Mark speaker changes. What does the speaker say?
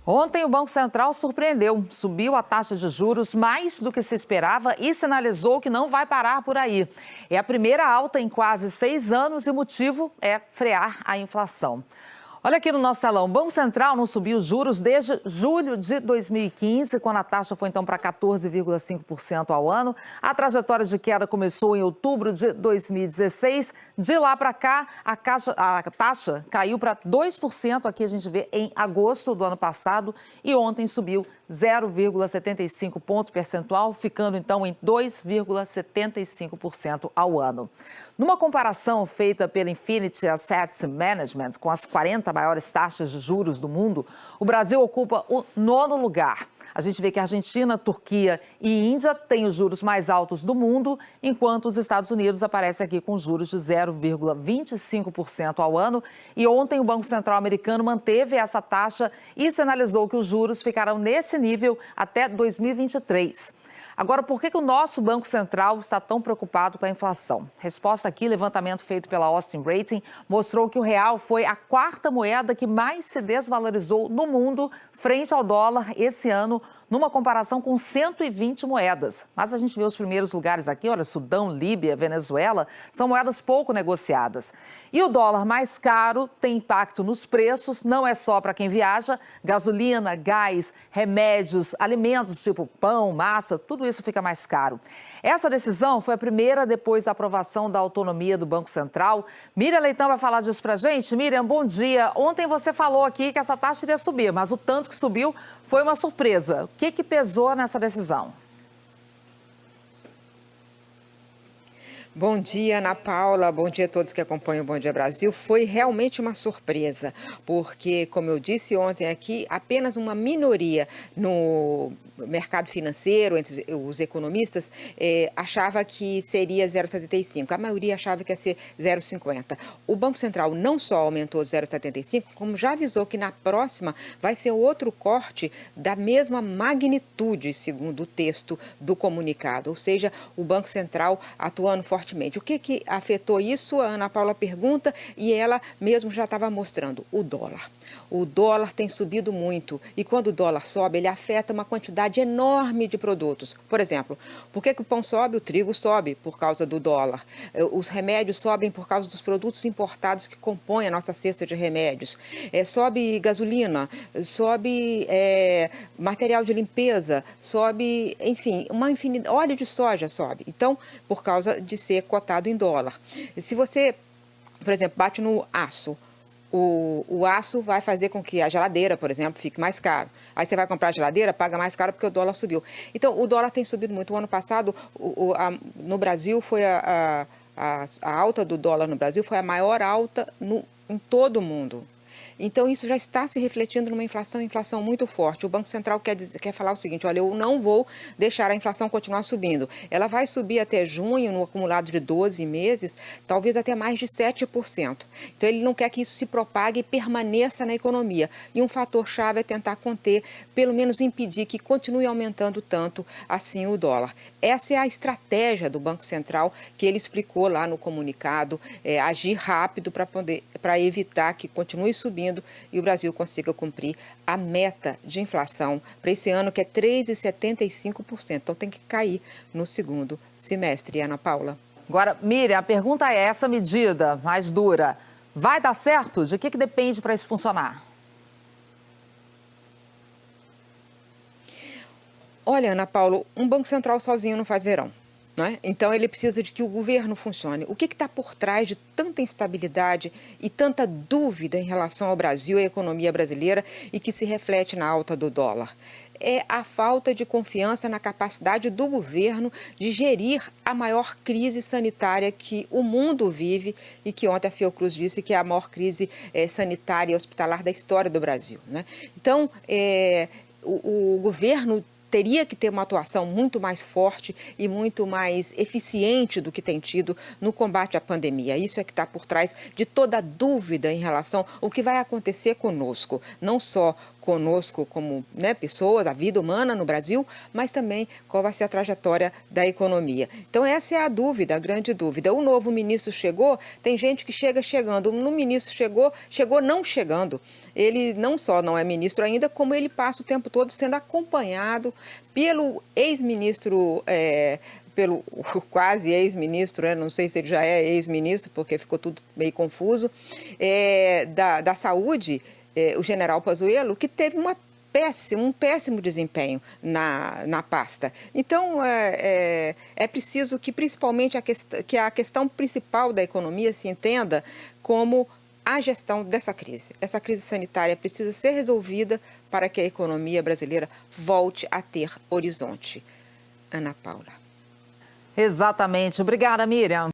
Speaker 1: Ontem o Banco Central surpreendeu, subiu a taxa de juros mais do que se esperava e sinalizou que não vai parar por aí. É a primeira alta em quase 6 anos e o motivo é frear a inflação. Olha aqui no nosso salão, o Banco Central não subiu os juros desde julho de 2015, quando a taxa foi então para 14,5% ao ano. A trajetória de queda começou em outubro de 2016. De lá para cá, a taxa caiu para 2%, aqui a gente vê em agosto do ano passado, e ontem subiu 0,75 ponto percentual, ficando então em 2,75% ao ano. Numa comparação feita pela Infinity Asset Management com as 40 maiores taxas de juros do mundo, o Brasil ocupa o 9º lugar. A gente vê que a Argentina, Turquia e Índia têm os juros mais altos do mundo, enquanto os Estados Unidos aparecem aqui com juros de 0,25% ao ano. E ontem o Banco Central americano manteve essa taxa e sinalizou que os juros ficarão nesse nível até 2023. Agora, por que o nosso Banco Central está tão preocupado com a inflação? Resposta aqui, levantamento feito pela Austin Rating, mostrou que o real foi a 4ª moeda que mais se desvalorizou no mundo frente ao dólar esse ano, numa comparação com 120 moedas. Mas a gente vê os primeiros lugares aqui, olha, Sudão, Líbia, Venezuela, são moedas pouco negociadas. E o dólar mais caro tem impacto nos preços, não é só para quem viaja, gasolina, gás, remédios, alimentos tipo pão, massa, tudo isso fica mais caro. Essa decisão foi a primeira depois da aprovação da autonomia do Banco Central. Miriam Leitão vai falar disso pra gente. Miriam, bom dia. Ontem você falou aqui que essa taxa iria subir, mas o tanto que subiu foi uma surpresa. O que pesou nessa decisão?
Speaker 2: Bom dia, Ana Paula. Bom dia a todos que acompanham o Bom Dia Brasil. Foi realmente uma surpresa, porque, como eu disse ontem aqui, apenas uma minoria no mercado financeiro, entre os economistas, achava que seria 0,75. A maioria achava que ia ser 0,50. O Banco Central não só aumentou 0,75, como já avisou que na próxima vai ser outro corte da mesma magnitude, segundo o texto do comunicado. Ou seja, o Banco Central atuando fortemente. O que afetou isso? A Ana Paula pergunta e ela mesmo já estava mostrando o dólar. O dólar tem subido muito e quando o dólar sobe, ele afeta uma quantidade enorme de produtos. Por exemplo, por que o pão sobe? O trigo sobe por causa do dólar. Os remédios sobem por causa dos produtos importados que compõem a nossa cesta de remédios. Sobe gasolina, sobe material de limpeza, sobe, enfim, uma infinidade, óleo de soja sobe. Então, por causa de ser cotado em dólar. Se você, por exemplo, bate no aço, o aço vai fazer com que a geladeira, por exemplo, fique mais caro. Aí você vai comprar a geladeira, paga mais caro porque o dólar subiu. Então, o dólar tem subido muito. O ano passado, no Brasil, foi a alta do dólar no Brasil foi a maior alta em todo o mundo. Então, isso já está se refletindo numa inflação muito forte. O Banco Central quer falar o seguinte, olha, eu não vou deixar a inflação continuar subindo. Ela vai subir até junho, no acumulado de 12 meses, talvez até mais de 7%. Então, ele não quer que isso se propague e permaneça na economia. E um fator-chave é tentar conter, pelo menos impedir que continue aumentando tanto assim o dólar. Essa é a estratégia do Banco Central que ele explicou lá no comunicado, agir rápido para evitar que continue subindo e o Brasil consiga cumprir a meta de inflação para esse ano, que é 3,75%. Então, tem que cair no segundo semestre, Ana Paula.
Speaker 1: Agora, Miriam, a pergunta é, essa medida mais dura, vai dar certo? De que depende para isso funcionar?
Speaker 2: Olha, Ana Paula, um Banco Central sozinho não faz verão. Então, ele precisa de que o governo funcione. O que está por trás de tanta instabilidade e tanta dúvida em relação ao Brasil e à economia brasileira e que se reflete na alta do dólar? É a falta de confiança na capacidade do governo de gerir a maior crise sanitária que o mundo vive e que ontem a Fiocruz disse que é a maior crise sanitária e hospitalar da história do Brasil. Então, o governo teria que ter uma atuação muito mais forte e muito mais eficiente do que tem tido no combate à pandemia. Isso é que está por trás de toda a dúvida em relação ao que vai acontecer conosco, não só conosco como pessoas, a vida humana no Brasil, mas também qual vai ser a trajetória da economia. Então essa é a dúvida, a grande dúvida. O novo ministro chegou, tem gente que chega chegando, o ministro chegou não chegando. Ele não só não é ministro ainda, como ele passa o tempo todo sendo acompanhado pelo ex-ministro, pelo quase ex-ministro, não sei se ele já é ex-ministro, porque ficou tudo meio confuso, da saúde, o general Pazuello, que teve um péssimo desempenho na pasta. Então, é preciso que, principalmente, que a questão principal da economia se entenda como a gestão dessa crise. Essa crise sanitária precisa ser resolvida para que a economia brasileira volte a ter horizonte. Ana Paula.
Speaker 1: Exatamente. Obrigada, Miriam.